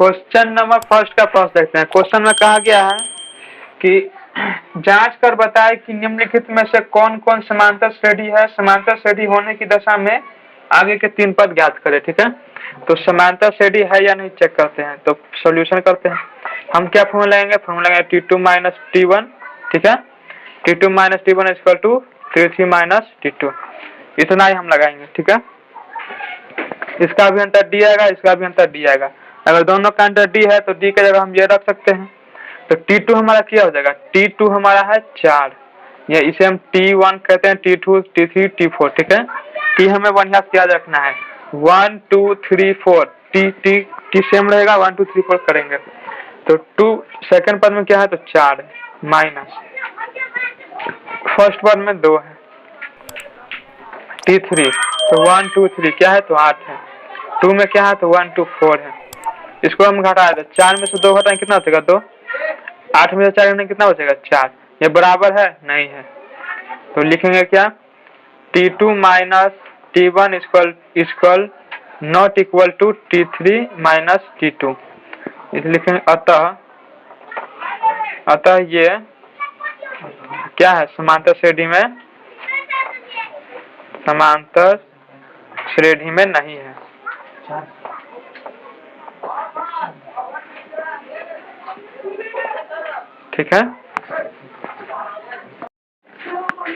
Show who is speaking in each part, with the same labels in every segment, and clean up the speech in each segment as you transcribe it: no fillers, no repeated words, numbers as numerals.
Speaker 1: Question number first का प्रश्न देखते हैं। क्वेश्चन में कहा गया है कि जांच कर बताए कि निम्नलिखित में से कौन कौन समांतर श्रेणी है। समांतर श्रेणी होने की दशा में आगे के 3 पद ज्ञात करें। ठीक है, तो समांतर श्रेणी है या नहीं चेक करते हैं। तो सॉल्यूशन करते हैं। हम क्या फॉर्मूला लगाएंगे? फॉर्मूला लगाएंगे T2 माइनस T1। ठीक है, T2 minus T1 equal to T3 minus T2, इतना ही हम लगाएंगे। ठीक है, इसका भी अंतर D आएगा, इसका भी अंतर D आएगा। अगर दोनों का अंतर D है तो D की जगह हम ये रख सकते हैं। तो T2 हमारा क्या हो जाएगा? T2 हमारा है 4, या इसे हम T1 कहते हैं, T2, T3, T4। ठीक है, T हमें बढ़िया से याद रखना है। 1 2 3 4 T सेम रहेगा। 1 2 3 4 करेंगे तो 2 सेकंड पद में क्या है? तो 4 माइनस फर्स्ट पद में 2 है T3, तो 1 2 3 क्या है? तो 8 है। 2 में क्या है? तो 1 2 4 है। इसको हम घटाए तो 4 में से 2 घटाएं कितना बचेगा? 2। 8 में से 4 घटाएं कितना बचेगा? 4। ये बराबर है? नहीं है। तो लिखेंगे क्या? T2 minus T1 equal not equal to T3 minus T2। इस लिखेंगे अतः ये क्या है? समांतर श्रेणी में नहीं है। ठीक है,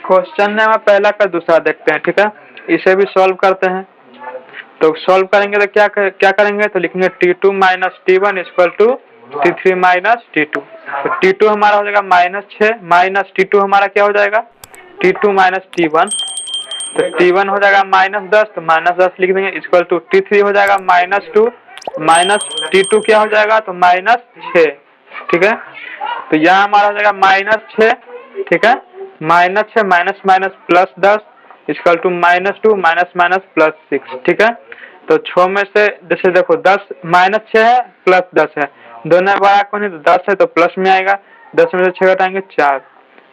Speaker 1: क्वेश्चन नंबर पहला का दूसरा देखते हैं। ठीक है, इसे भी सॉल्व करते हैं। तो सॉल्व करेंगे तो क्या करेंगे? तो लिखेंगे T2 minus T1 equal to T3 minus T2। तो T2 हमारा हो जाएगा -6 माइनस T2 हमारा क्या हो जाएगा? T2 minus T1। तो T1 हो जाएगा -10, तो -10 लिख देंगे इक्वल टू T3 हो जाएगा -2 माइनस T2 क्या हो जाएगा? तो -6। ठीक है, तो यहाँ हमारा हो जाएगा -6। ठीक है, -6 minus minus plus 10 equal to -2 minus minus plus 6। ठीक है, तो 6 में से जैसे देखो 10 -6 है प्लस 10 है, दोनों बड़ा कौन है? तो 10 है, तो प्लस में आएगा। 10 में से 6 घटाएंगे 4।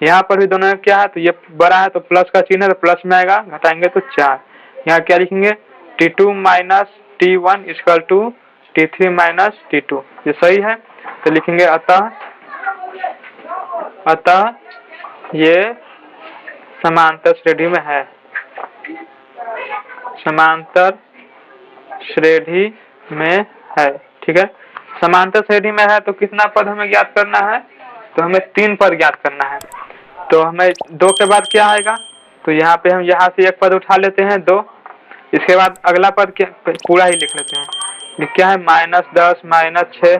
Speaker 1: यहाँ पर भी दोनों क्या है? तो ये बड़ा है तो प्लस का चिन्ह है, तो प्लस में आएगा, घटाएंगे तो 4। यहाँ क्या लिखेंगे? T2 minus T1 equal to T3 minus T2। ये सही है। तो लिखेंगे अतः ये समांतर श्रेणी में है। समांतर श्रेणी में है। ठीक है, समांतर श्रेणी में है तो कितना पद हमें ज्ञात करना है? तो हमें 3 पद ज्ञात करना है। तो हमें 2 के बाद क्या आएगा? तो यहाँ पे हम यहाँ से एक पद उठा लेते हैं 2। इसके बाद अगला पद पूरा ही लिख लेते हैं। ये क्या है? -10 -6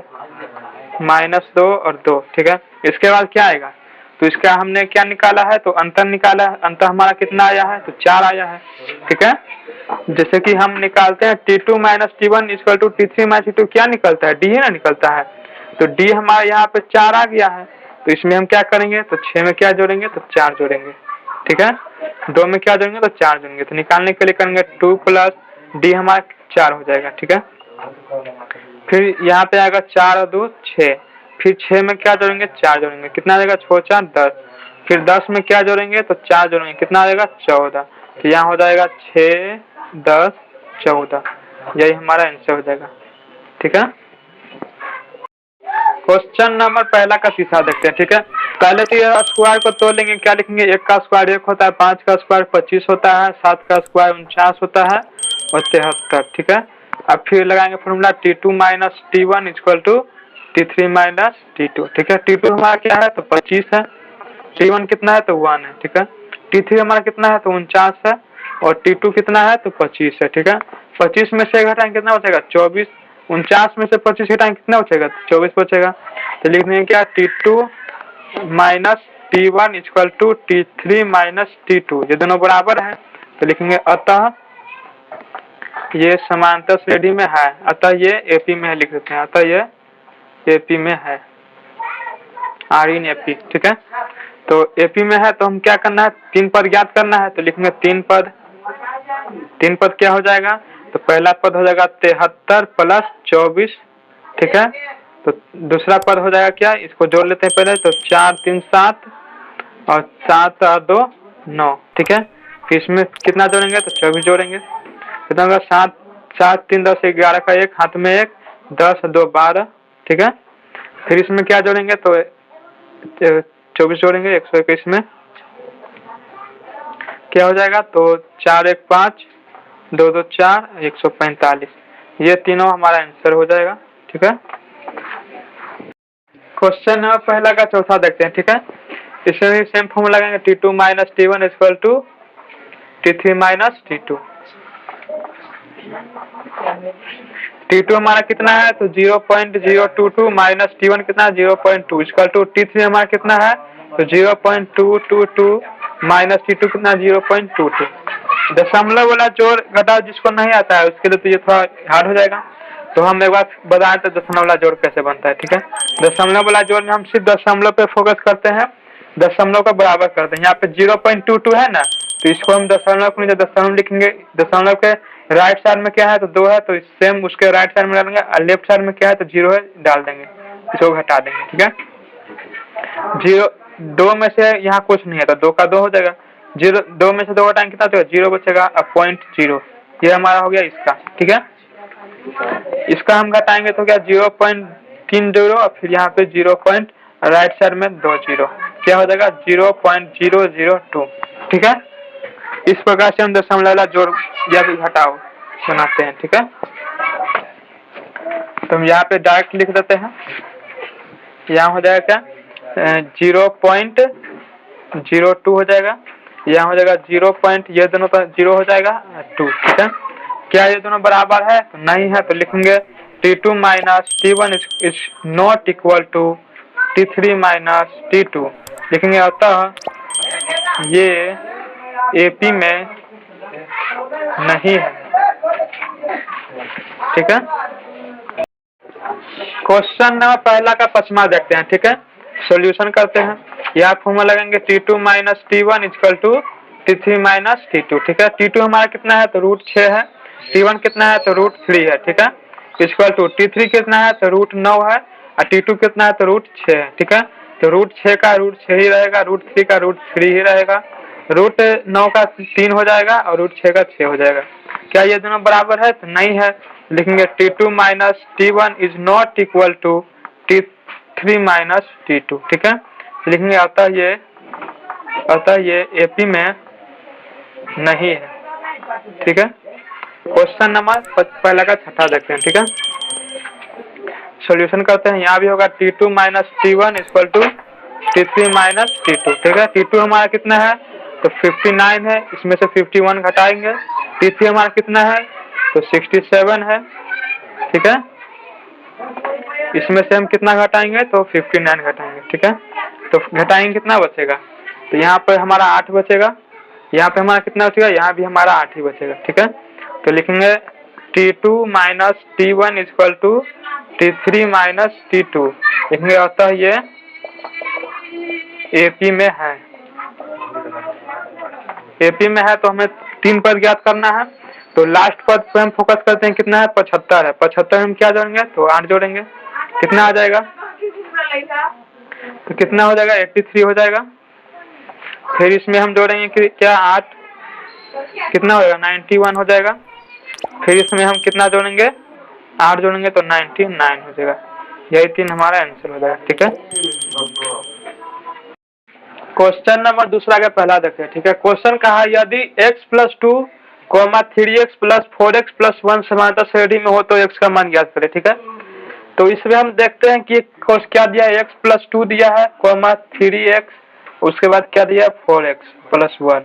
Speaker 1: -2 और 2। ठीक है, इसके बाद क्या आएगा? तो इसका हमने क्या निकाला है? तो अंतर निकाला है। अंतर हमारा कितना आया है? तो 4 आया है। ठीक है, जैसे कि हम निकालते हैं T2 minus T1 equal to T3 minus T2, क्या निकलता है? D ही ना निकलता है। तो D हमारा यहाँ पे 4 आ गया है। तो इसमें हम क्या करेंगे? तो 6 में क्या जोड़ेंगे? तो 4 जोड़ेंगे। ठीक है, 2 में क्या जोड़ेंगे? तो 4 जोड़ेंगे। तो निकालने के लिए करेंगे 2 प्लस D हमारा 4 हो जाएगा। ठीक है, फिर यहाँ पे आएगा 4 और 2 6। फिर 6 में क्या जोड़ेंगे? 4 जोड़ेंगे। कितना आएगा? 6 4 10। फिर 10 में क्या जोड़ेंगे? तो 4 जोड़ेंगे। कितना आएगा? 14। तो यहाँ हो जाएगा 6 10 14। यही हमारा आंसर हो जाएगा। ठीक है, क्वेश्चन नंबर पहला का तीसरा देखते हैं। ठीक है, पहले तो ये स्क्वायर को तोड़ लेंगे। क्या लिखेंगे? 1 का स्क्वायर 1 होता है, 5 का स्क्वायर 25 होता है, 7 का स्क्वायर 49 होता है और 73। ठीक है, अब फिर लगाएंगे formula T2 minus T1 equal to T3 minus T2। ठीक है, T2 हमारा क्या है? तो 25 है। T1 कितना है? तो 1 है। ठीक है, T3 हमारा कितना है? तो 49 है और T2 कितना है? तो 25 है। ठीक है, 25 में से घटाएंगे कितना बचेगा? 24। 49 में से 25 घटाएंगे कितना बचेगा? 24 बचेगा। तो लिख देंगे क्या? T2 minus T1 equal to T3 minus T2। ये दोनों बराबर है। तो लिखेंगे अतः ये समांतर श्रेणी में है। अतः ये AP में है, लिख देते हैं। अतः ये AP में है, R इन AP। ठीक है, तो AP में है तो हम क्या करना है? 3 पद ज्ञात करना है। तो लिखेंगे 3 पद। 3 पद क्या हो जाएगा? तो पहला पद हो जाएगा 73 प्लस 24। ठीक है, तो दूसरा पद हो जाएगा क्या? इसको जोड़ लेते हैं पहले। तो 4 3 7 और 7 और 2 9। ठीक है, फिर इसमें कितना जोड़ेंगे? तो 24 जोड़ेंगे। कितना होगा? 7 7 3 10 11 का 1 हाथ में 1 10 2 12, ठीक है। फिर इसमें क्या जोड़ेंगे तो 24 जोड़ेंगे 121 में, क्या हो जाएगा तो 4 1 5 2 2 4 145, ये तीनों हमारा आंसर हो जाएगा, ठीक है। क्वेश्चन नंबर पहला का चौथा देखते हैं, ठीक है। इसमें भी सेम फॉर्मूला लगाएंगे T2 minus T1 equal to T3 minus T2। T2 हमारा कितना है तो 0.022 माइनस T1 कितना है 0.2 इक्वल टू T3 हमारा कितना है तो 0.222 माइनस T2 कितना 0.22। दशमलव वाला जोड़ घटाव जिसको नहीं आता है उसके लिए तो ये थोड़ा हार्ड हो जाएगा, तो हम एक बार बताएं तो दशमलव वाला जोड़ कैसे बनता है, ठीक है। दशमलव वाला जोड़ में हम सिर्फ दशमलव पे फोकस करते हैं, दशमलव का बराबर करते हैं। यहाँ पे 0.22 है ना, तो इसको हम दशमलव को नीचे दशमलव लिखेंगे, दशमलव के राइट साइड में क्या है तो 2 है, तो सेम उसके राइट साइड में डालेंगे, और लेफ्ट साइड में क्या है तो 0 है डाल देंगे, इसको घटा देंगे, ठीक है। 2 में से यहाँ कुछ नहीं है तो 2 का 2 हो जाएगा, 2 में से 2 घटाएंगे कितना तो 0 बचेगा, 0.0, ये हमारा हो गया इसका, ठीक है। इसका हम घटाएंगे तो क्या 0.30 और फिर यहाँ पे 0 पॉइंट राइट साइड में 2 0, क्या हो जाएगा 0.002, ठीक है। इस प्रकार से हम दशमलव वाला जोड़ या फिर घटाव बनाते हैं, ठीक है। तो हम यहाँ पे डायरेक्ट लिख देते हैं, यहाँ हो जाएगा क्या 0.02 हो जाएगा, यहाँ हो जाएगा 0 ये दोनों का 0 हो जाएगा 2, ठीक है। क्या ये दोनों बराबर है तो नहीं है, तो लिखेंगे T2 minus T1 is not equal to T3 minus T2 लिखेंगे, अतः ये AP में नहीं है, ठीक है। क्वेश्चन नंबर पहला का पचमा देखते हैं, ठीक है। सॉल्यूशन करते हैं, यहाँ फॉर्मूला लगाएंगे T2 minus T1 equal to T3 minus T2, ठीक है। T2 हमारा कितना है तो √6 है, T1 कितना है तो √3 है, ठीक है। इक्वल टू T3 कितना है तो √9 है, और T2 कितना है तो √6 है, ठीक है। तो √6 का √6 ही रहेगा, √3 का √3 ही रहेगा, √9 का 3 हो जाएगा और √6 का 6 हो जाएगा। क्या ये दोनों बराबर है तो नहीं है, लिखेंगे T2 minus T1 is not equal to T3 minus T2, ठीक है। लिखेंगे अतः ये AP में नहीं है, ठीक है। क्वेश्चन नंबर पहला का छठा देखते हैं, ठीक है। सॉल्यूशन करते हैं, यहाँ भी होगा T2 minus T1 equal to T3 minus T2, ठीक है। T2 हमारा कितना है तो 59 है, इसमें से 51 घटाएंगे, T3 हमारा कितना है तो 67 है, ठीक है। इसमें से हम कितना घटाएंगे तो 59 घटाएंगे, ठीक है। तो घटाएंगे कितना बचेगा तो यहाँ पर हमारा 8 बचेगा, यहाँ पे हमारा कितना बचेगा यहाँ भी हमारा 8 ही बचेगा, ठीक है। तो लिखेंगे T2 minus T1 equal to T3 minus T2 लिखेंगे, अतः ये AP में है। AP में है तो हमें 3 पद ज्ञात करना है, तो लास्ट पद पे हम फोकस करते हैं, कितना है 75 है, 75 हम क्या जोड़ेंगे तो 8 जोड़ेंगे, कितना आ जाएगा तो कितना हो जाएगा 83 हो जाएगा। फिर इसमें हम जोड़ेंगे कि क्या 8 कितना होगा 91 हो जाएगा, फिर इसमें हम कितना जोड़ेंगे 8 जोड़ेंगे तो 99 हो जाएगा, यही 3 हमारा आंसर हो जाएगा, ठीक है। क्वेश्चन नंबर दूसरा का पहला देखते हैं, ठीक है। क्वेश्चन कहा यदि x plus 2 3x plus 4x plus 1 समांतर श्रेणी में हो तो x का मान ज्ञात करें, ठीक है। तो इसमें हम देखते हैं कि क्या दिया है, x प्लस 2 दिया है, 3x, उसके बाद क्या दिया 4x प्लस 1,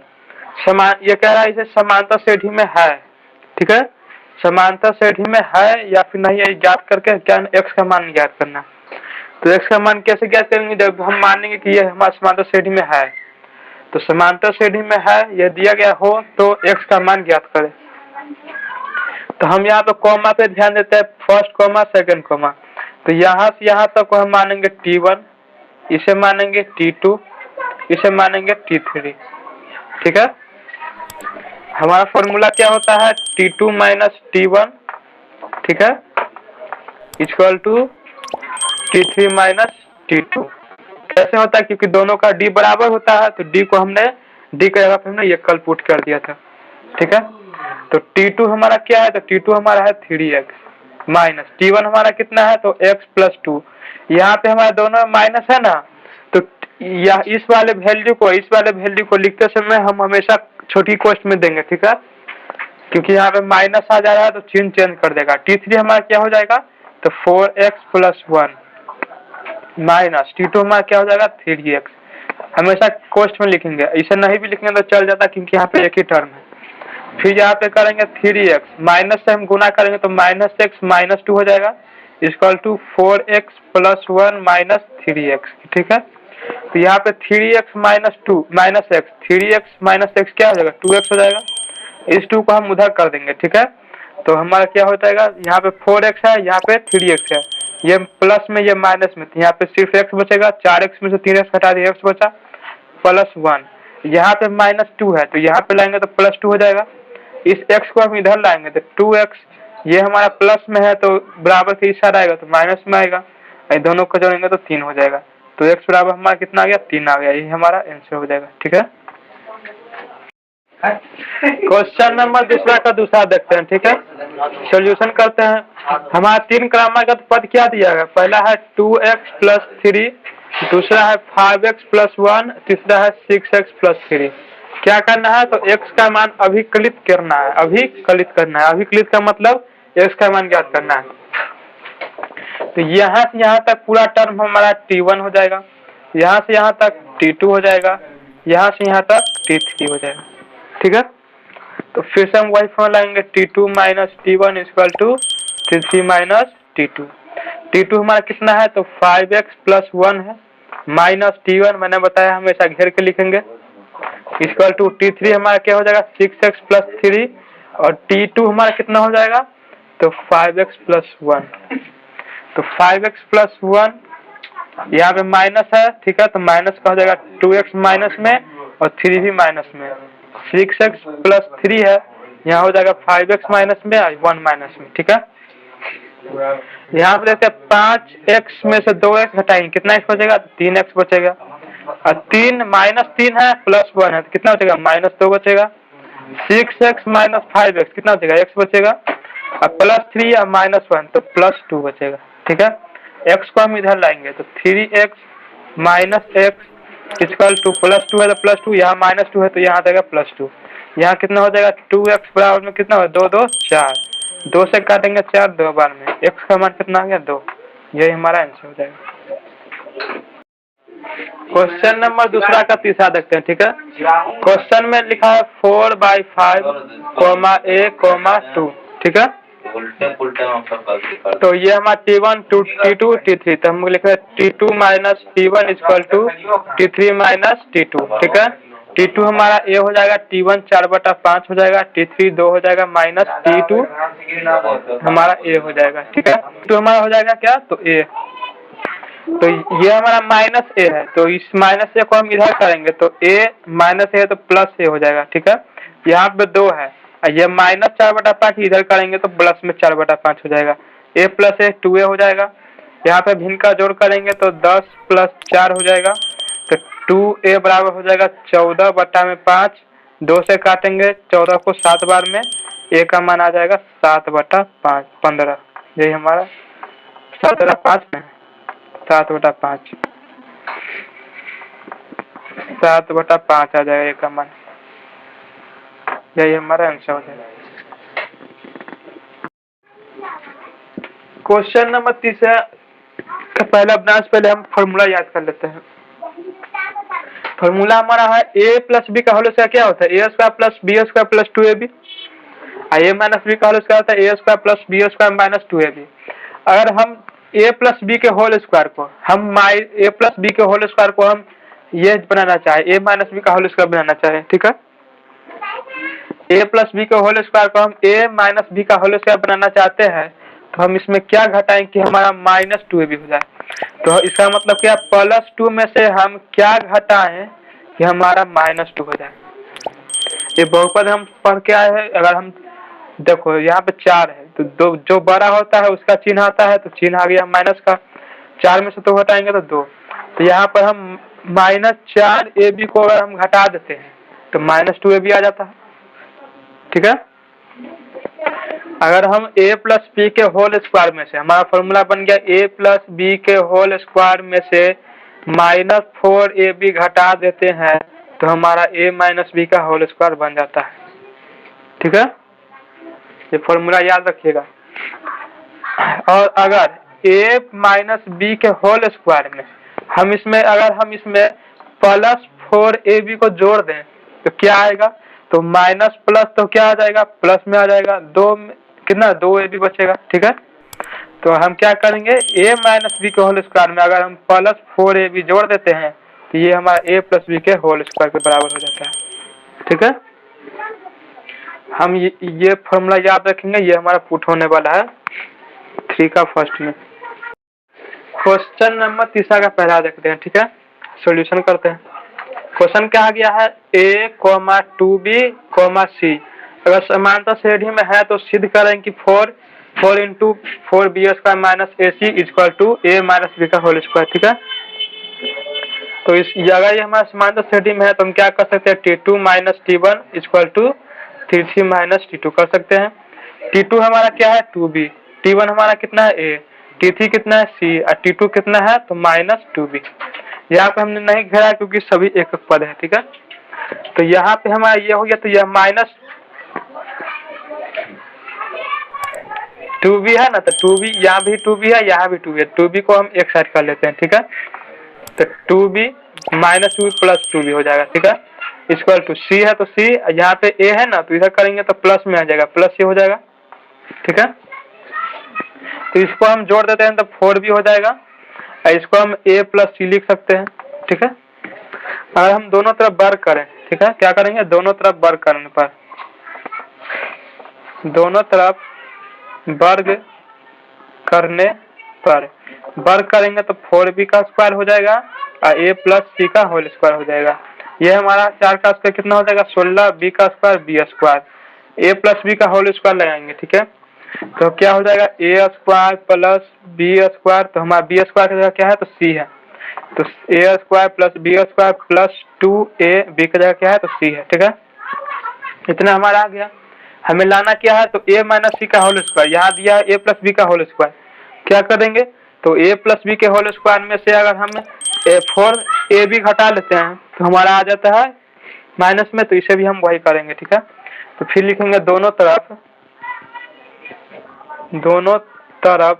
Speaker 1: ये कह रहा है इसे समांतर श्रेणी में है, ठीक है। समांतर श्रेणी में है या फिर नहीं है ज्ञात करके क्या x का मान ज्ञात करना। तो x का मान कैसे ज्ञात करेंगे, जब हम मानेंगे कि ये हमारा समांतर श्रेणी में है, तो समांतर श्रेणी में है यह दिया गया हो तो x का मान ज्ञात करें। तो हम यहाँ पे कॉमा पे ध्यान देते हैं, फर्स्ट कॉमा सेकंड कॉमा, तो यहाँ से यहाँ तक हम मानेंगे T1, इसे मानेंगे T2, इसे मानेंगे T3, ठीक है। हमारा फॉर्मूला क्या होता है T2 माइनस T1, ठीक है, equal to T3 minus T2। कैसे होता है, क्योंकि दोनों का D बराबर होता है, तो D को हमने D का जगह पे हमने ये कल पुट कर दिया था, ठीक है। तो T2 हमारा क्या है तो T2 हमारा है 3x, माइनस T1 हमारा कितना है तो x प्लस 2। यहाँ पे हमारे दोनों माइनस है ना, तो या इस वाले वैल्यू को लिखते समय हम हमेशा छोटी कोष्ठ में देंगे, ठीक है, क्योंकि यहाँ पे माइनस आ जा रहा है तो चिन्ह चेंज कर देगा। T3 हमारा क्या हो जाएगा तो 4x प्लस 1 माइनस T2 हमारा क्या हो जाएगा 3x। हमेशा कोष्ठ में लिखेंगे, इसे नहीं भी लिखेंगे तो चल जाता क्योंकि यहाँ पे एक ही टर्म है। फिर यहाँ पे करेंगे 3x माइनस से हम गुना करेंगे तो माइनस एक्स माइनस 2 हो जाएगा equal to 4x plus 1 minus 3x, ठीक है। तो यहाँ पे 3x minus 2 minus x 3x minus x क्या हो जाएगा 2x हो जाएगा। इस 2 को हम उधर कर देंगे, ठीक है। तो हमारा क्या हो जाएगा, यहाँ पे 4x है, यहाँ पे 3x है, ये प्लस में ये माइनस में, तो यहाँ पे सिर्फ x बचेगा, 4x में से 3x हटा दिया x बचा प्लस 1। यहाँ पे माइनस 2 है तो यहाँ पे लाएंगे तो प्लस 2 हो जाएगा। इस x को हम इधर लाएंगे तो 2x, ये हमारा प्लस में है तो बराबर से इस साइड आएगा तो माइनस में आएगा, ये दोनों को जोड़ेंगे तो 3 हो जाएगा। तो x बराबर हमारा कितना आ गया 3 आ गया, यही हमारा आंसर हो जाएगा, ठीक है। क्वेश्चन नंबर दूसरा का दूसरा देखते हैं, ठीक है। सॉल्यूशन करते हैं। हमारा 3 क्रमागत पद क्या दिया है, पहला है 2x प्लस 3, दूसरा है 5x प्लस 1, तीसरा है 6x प्लस 3। क्या करना है तो x का मान अभिकलित करना है, अभिकलित करना है। अभिकलित का मतलब x का मान ज्ञात करना है। तो यहाँ से यहाँ तक पूरा टर्म हमारा T1 हो जाएगा, यहाँ से यहाँ तक T2 हो जाएगा, यहाँ से यहाँ तक T3 हो जाएगा, ठीक है। तो फिर से हम वही फॉर्मूला लाएंगे T2 minus T1 equal to T3 minus T2। T2 हमारा कितना है तो 5x प्लस 1 है माइनस T1 मैंने बताया हमेशा घेर के लिखेंगे इक्वल टू T3 हमारा क्या हो जाएगा 6x प्लस 3 और T2 हमारा कितना हो जाएगा तो 5x प्लस 1। तो 5x प्लस 1 यहाँ पे माइनस है, ठीक है, तो माइनस का हो जाएगा 2x माइनस में और 3 भी माइनस में। 6x प्लस 3 है, यहाँ हो जाएगा 5x माइनस में और 1 माइनस में, ठीक है। यहाँ पे देखते हैं 5x में से 2x घटाएंगे कितना x बचेगा 3x बचेगा, और 3 माइनस 3 है प्लस 1 है तो कितना बचेगा माइनस 2 बचेगा। 6x माइनस 5x कितना बचेगा x बचेगा, और प्लस 3 या माइनस 1 तो प्लस 2 बचेगा, ठीक है। x को हम इधर लाएंगे तो 3x minus x equal two plus 2 है तो प्लस 2, यहाँ माइनस 2 है तो यहाँ देगा प्लस 2। यहाँ कितना हो जाएगा 2x बराबर में कितना हो 2 2 4, 2 से काटेंगे 4 2 बार में x का मान कितना आ गया 2, यही हमारा आंसर हो जाएगा। क्वेश्चन नंबर दूसरा का तीसरा देखते हैं, ठीक है। क्वेश्चन में लिखा है 4/5 a 2, ठीक है। तो ये हमारा T1 T2 T3, तो हम लिख रहे हैं T2 minus T1 equal to T3 minus T2, ठीक है। T2 हमारा a हो जाएगा, T1 4/5 हो जाएगा, T3 2 हो जाएगा माइनस T2 हमारा a हो जाएगा, ठीक है। तो हमारा हो जाएगा क्या तो a, तो ये हमारा माइनस a है तो इस माइनस a को हम इधर करेंगे तो a माइनस a है तो प्लस a हो जाएगा, ठीक है। यहाँ पे 2 है, ये माइनस 4/5 इधर करेंगे तो प्लस में 4/5 हो जाएगा, a प्लस a 2a हो जाएगा। यहाँ पे भिन्न का जोड़ करेंगे तो 10 प्लस 4 हो जाएगा, तो 2a बराबर हो जाएगा 14/5, 2 से काटेंगे 14 को 7 बार में, a का मान आ जाएगा 7/5 15, यही हमारा 7/5 में 7/5 7/5 आ जाएगा a का मान, यही हमारा आंसर हो जाएगा। क्वेश्चन नंबर तीसरा का पहला अभ्यास पहले हम फॉर्मूला याद कर लेते हैं। फॉर्मूला हमारा है a प्लस बी का होल स्क्वायर क्या होता है a square plus b square plus 2ab, a minus b का होल स्क्वायर होता है a square plus b square minus 2ab। अगर हम a प्लस बी के होल स्क्वायर को हम a प्लस बी के होल स्क्वायर को हम ये बनाना चाहे a माइनस बी का होल स्क्वायर बनाना चाहे, ठीक है। a प्लस बी के होल स्क्वायर को हम a माइनस बी का होल स्क्वायर बनाना चाहते हैं तो हम इसमें क्या घटाएं कि हमारा माइनस 2ab हो जाए। तो इसका मतलब क्या प्लस 2 में से हम क्या घटाएं कि हमारा माइनस 2 हो जाए। ये बहुपद हम पढ़ के आए हैं, अगर हम देखो यहाँ पे 4 है तो 2 जो बड़ा होता है उसका चिन्ह आता है तो चिन्ह आ गया माइनस का, 4 में से 2 घटाएंगे तो 2, तो यहाँ पर हम -4ab को अगर हम घटा देते हैं तो -2ab आ जाता है, ठीक है। अगर हम a प्लस बी के होल स्क्वायर में से, हमारा फॉर्मूला बन गया a प्लस बी के होल स्क्वायर में से -4ab घटा देते हैं तो हमारा a माइनस बी का होल स्क्वायर बन जाता है। ठीक है, ये फॉर्मूला याद रखिएगा। और अगर a माइनस बी के होल स्क्वायर में अगर हम इसमें +4ab को जोड़ दें तो क्या आएगा, तो माइनस प्लस तो क्या आ जाएगा, प्लस में आ जाएगा, कितना 2ab बचेगा। ठीक है, तो हम क्या करेंगे, a माइनस बी के होल स्क्वायर में अगर हम +4ab जोड़ देते हैं तो ये हमारा a प्लस बी के होल स्क्वायर के बराबर हो जाता है। ठीक है, हम ये फॉर्मूला याद रखेंगे, ये हमारा पुट होने वाला है 3 का फर्स्ट में। क्वेश्चन नंबर 3 का पहला देखते हैं। ठीक है, सॉल्यूशन करते हैं। क्वेश्चन क्या गया है, a, 2b, c अगर समांतर श्रेणी में है तो सिद्ध करें कि 4 into 4b square minus ac equal to a minus b का होल स्क्वायर। ठीक है, तो अगर ये हमारा समांतर श्रेणी में है तो हम क्या कर सकते हैं, t2 minus t1 equal to t3 minus t2 कर सकते हैं। t2 हमारा क्या है 2b, t1 हमारा कितना है a, t3 कितना है c और t2 कितना है तो -2b। यहाँ पे हमने नहीं घेरा क्योंकि सभी एक पद है। ठीक है, तो यहाँ पे हमारा ये हो गया, तो यह -2b है ना, तो 2b यहाँ भी 2b है, यहाँ भी 2b है, 2b को हम एक साइड कर लेते हैं। ठीक है, तो 2b -2b प्लस 2b हो जाएगा। ठीक है, इक्वल टू c है तो c, यहाँ पे a है ना तो इधर करेंगे तो प्लस में आ जाएगा, प्लस ये हो जाएगा। ठीक है, तो इसको हम जोड़ देते हैं तो 4b हो जाएगा, इसको हम a प्लस c लिख सकते हैं। ठीक है, अगर हम दोनों तरफ वर्ग करें, ठीक है, क्या करेंगे, दोनों तरफ वर्ग करने पर, दोनों तरफ वर्ग करने पर वर्ग करेंगे तो 4b का स्क्वायर हो जाएगा और a प्लस c का होल स्क्वायर हो जाएगा। यह हमारा 4 का स्क्वायर कितना हो जाएगा, 16b का square b square, a plus b का होल स्क्वायर लगाएंगे। ठीक है, तो क्या हो जाएगा, a square plus b square, तो हमारा b स्क्वायर की जगह क्या है तो c है, तो a square plus b square plus 2ab की जगह क्या है तो c है। ठीक है, इतना हमारा आ गया। हमें लाना क्या है, तो a माइनस सी का होल स्क्वायर, यहाँ दिया है a प्लस बी का होल स्क्वायर, क्या करेंगे, तो a प्लस बी के होल स्क्वायर में से अगर हम 4ab घटा लेते हैं तो हमारा आ जाता है माइनस में, तो इसे भी हम वही करेंगे। ठीक है, तो फिर लिखेंगे दोनों तरफ -4ab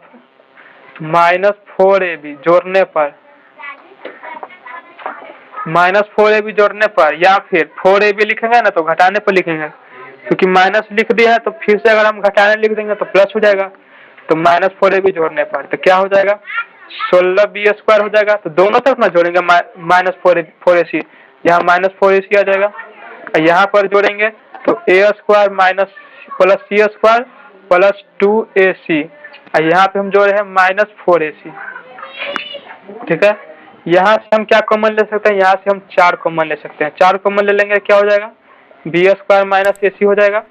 Speaker 1: जोड़ने पर, -4ab जोड़ने पर, या फिर 4ab लिखेंगे ना तो घटाने पर लिखेंगे, क्योंकि माइनस लिख दिया है तो फिर से अगर हम घटाने लिख देंगे तो प्लस हो जाएगा, तो -4ab जोड़ने पर तो क्या हो जाएगा, 16b स्क्वायर हो जाएगा। तो दोनों तरफ ना जोड़ेंगे -4ac, यहाँ -4ac आ जाएगा, यहाँ पर जोड़ेंगे तो a square minus plus c square plus 2ac, यहाँ पे हम जोड़े हैं -4ac। ठीक है, यहाँ से हम क्या कॉमन ले सकते हैं, यहाँ से हम 4 कॉमन ले सकते हैं, 4 कॉमन ले लेंगे क्या हो जाएगा, b स्क्वायर माइनस ac हो जाएगा,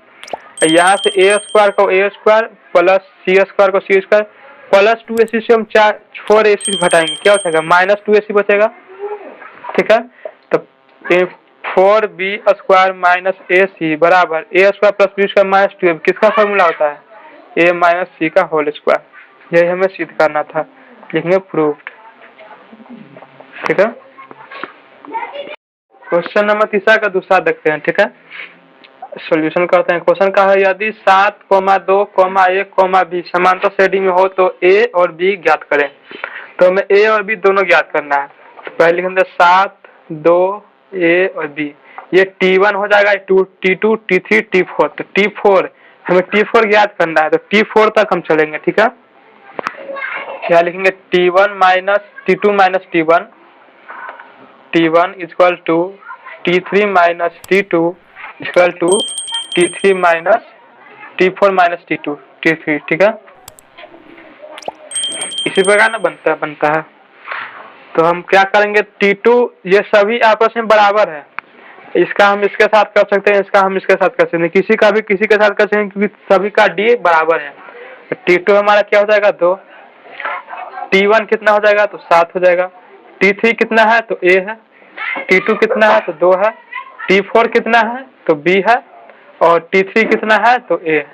Speaker 1: यहाँ से a स्क्वायर को a square plus c square को c स्क्वायर प्लस 2ac से हम 4ac घटाएंगे, क्या हो जाएगा -2ac बचेगा। ठीक है, तो 4b स्क्वायर माइनस ac बराबर a square plus b square minus 2ab, किसका फॉर्मूला होता है, a माइनस c का होल स्क्वायर। यही हमें सिद्ध करना था, लिखेंगे प्रूव्ड। ठीक है, क्वेश्चन नंबर 3 का दूसरा देखते हैं। ठीक है, सॉल्यूशन करते हैं। क्वेश्चन का है, यदि 7, 2, 1, b समांतर श्रेणी में हो तो a और b ज्ञात करें। तो हमें a और b दोनों ज्ञात करना है, तो पहले लिखेंगे 7, 2, a और b, ये t1 हो जाएगा, t2, t3, t4, तो t4 हमें t4 ज्ञात करना है, तो t4 तक हम चलेंगे। ठीक है, क्या लिखेंगे, t1 minus t2 minus t1 equal to t3 minus t2 equal to t3 minus t4 minus t3। ठीक है, इसी प्रकार ना बनता है। तो हम क्या करेंगे, t2 ये सभी आपस में बराबर है, इसका हम इसके साथ कर सकते हैं, इसका हम इसके साथ कर सकते हैं, किसी का भी किसी के साथ कर सकते हैं, क्योंकि सभी का d बराबर है। तो t2 हमारा क्या हो जाएगा 2, t1 कितना हो जाएगा तो 7 हो जाएगा, t3 कितना है तो a है, t2 कितना है तो 2 है, t4 कितना है तो b है, और t3 कितना है तो a है।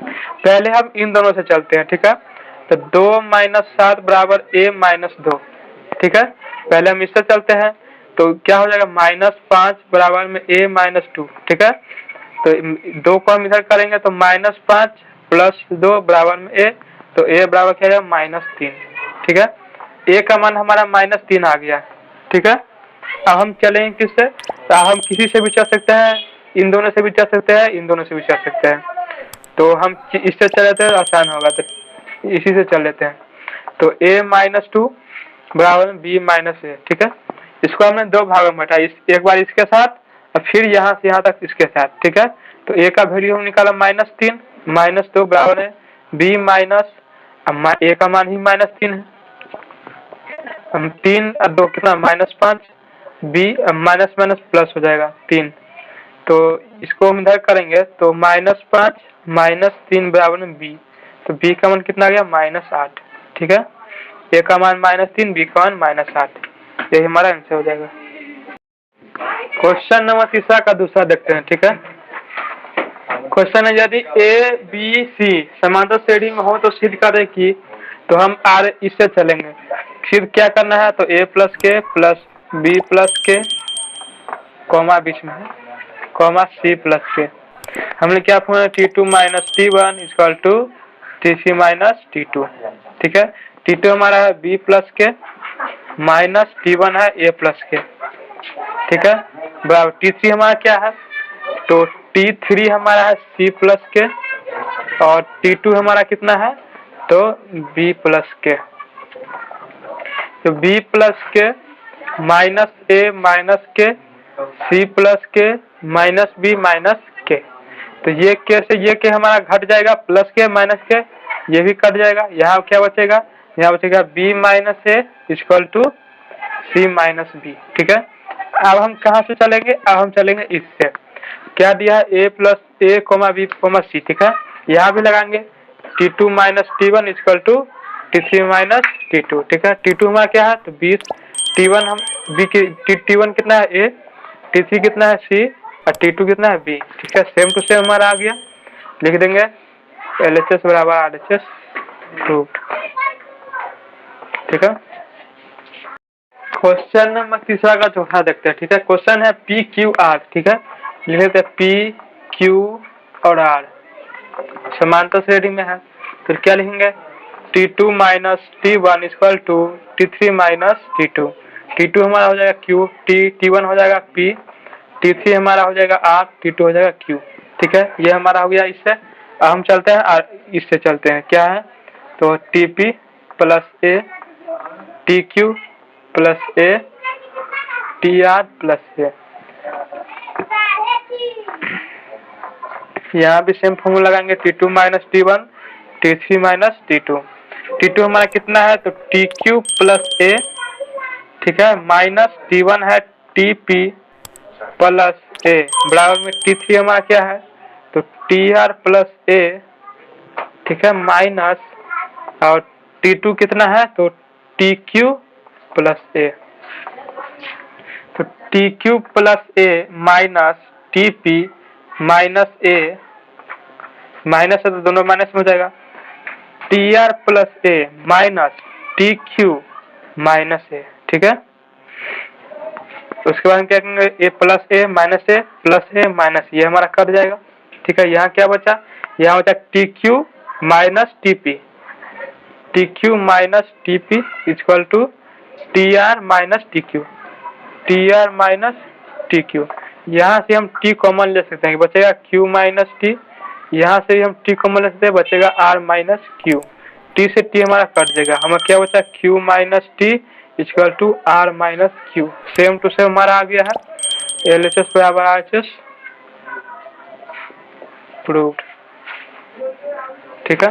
Speaker 1: पहले हम इन दोनों से चलते हैं, ठीक है। तो 2 - 7 बराबर a - 2, ठीक है। पहले हम इससे चलते हैं तो क्या हो जाएगा, -5 बराबर में a - 2, ठीक है। तो 2 को हम इधर करेंगे तो -5 + 2 बराबर में a, तो a बराबर क्या है -3, ठीक है। a का मान हमारा -3 आ गया, ठीक है। अब हम चलेंगे किससे, तो हम किसी से भी चल सकते हैं, इन दोनों से भी चल सकते हैं, इन दोनों से भी चल सकते हैं। तो हम इससे चल लेते हैं, आसान होगा, तो इसी से चल लेते हैं। तो a - 2 बराबर b - a, ठीक है। इसको हमने दो भागों में बांटा, एक बार इसके साथ और फिर यहाँ से यहाँ तक इसके साथ, ठीक है। तो a का वैल्यू हम निकाला -3, -2 बराबर है b माइनस, a का मान ही -3 है, हम 3 और 2 कितना -5, b माइनस माइनस प्लस हो जाएगा 3। तो इसको हम इधर करेंगे तो -5 - 3 बराबर में b, तो b का मान कितना आ गया -8, ठीक है। a का मान -3, b का मान -8, यही हमारा आंसर हो जाएगा। क्वेश्चन नंबर तीसरा का दूसरा देखते हैं, ठीक है। क्वेश्चन है, यदि a b c समांतर श्रेणी में हो तो सिद्ध करें कि, तो हम r इससे चलेंगे, फिर क्या करना है, तो a + k + b + k, comma बीच में है, कॉमा c + k। हमने क्या पूछा, t2 - t1 = t3 - t2, ठीक है। t2 हमारा है b + k माइनस t1 है a + k, ठीक है, बराबर t3 हमारा क्या है, तो t3 हमारा है c + k और t2 हमारा कितना है, तो b + k। तो b + k -a - k c + k -b - k, तो ये k से ये k हमारा घट जाएगा, +k -k ये भी कट जाएगा, यहाँ क्या बचेगा, यहाँ बचेगा b - a = c - b, ठीक है। अब हम कहाँ से चलेंगे, अब हम चलेंगे इससे, क्या दिया है a + a, b, c, ठीक है। यहाँ भी लगाएंगे t2 - t1 = t3 - t2, ठीक है। t2 हमारा क्या है, तो 20, t1 हम b की t1 कितना है a, t3 कितना है c और t2 कितना है b, ठीक है। सेम टू सेम हमारा आ गया, लिख देंगे LHS बराबर RHS, प्रूव्ड, ठीक है। क्वेश्चन नंबर तीसरा का चौथा देखते हैं, ठीक है। क्वेश्चन है PQR, ठीक है, लिख देते हैं PQ और R समांतर श्रेणी में है, फिर क्या लिखेंगे, t2 - t1 = t3 - t2, t2 हमारा हो जाएगा q, t1 हो जाएगा p, t3 हमारा हो जाएगा r, t2 हो जाएगा q, ठीक है। ये हमारा हो गया इससे। अब हम चलते हैं इससे चलते हैं, क्या है, तो tp + a, tq + a, tr + a, यहाँ भी सेम फॉर्मूला लगाएंगे, t2 - t1 t3 - t2, t2 हमारा कितना है, तो tq + a, ठीक है, माइनस t1 है tp + a बराबर में t3 हमारा क्या है, तो tr + a, ठीक है, माइनस और t2 कितना है, तो tq + a, तो tq + a minus tp minus a, minus है तो दोनों माइनस में हो जाएगा, tr + a minus tq - a, ठीक है। उसके बाद हम क्या करेंगे, a + a minus a + a minus, ये हमारा कट जाएगा, ठीक है। यहाँ क्या बचा, यहाँ बचा tq - tp, tq - tp = tr - tq, tr - tq, यहाँ से हम t कॉमन ले सकते हैं, बचेगा q - t, यहाँ से हम t कॉमन ले सकते हैं, बचेगा r - q, t से t हमारा कट जाएगा, हमारा क्या बचा q - t = r - q, same to same हमारा आ गया है, LHS बराबर RHS, प्रूव्ड, ठीक है।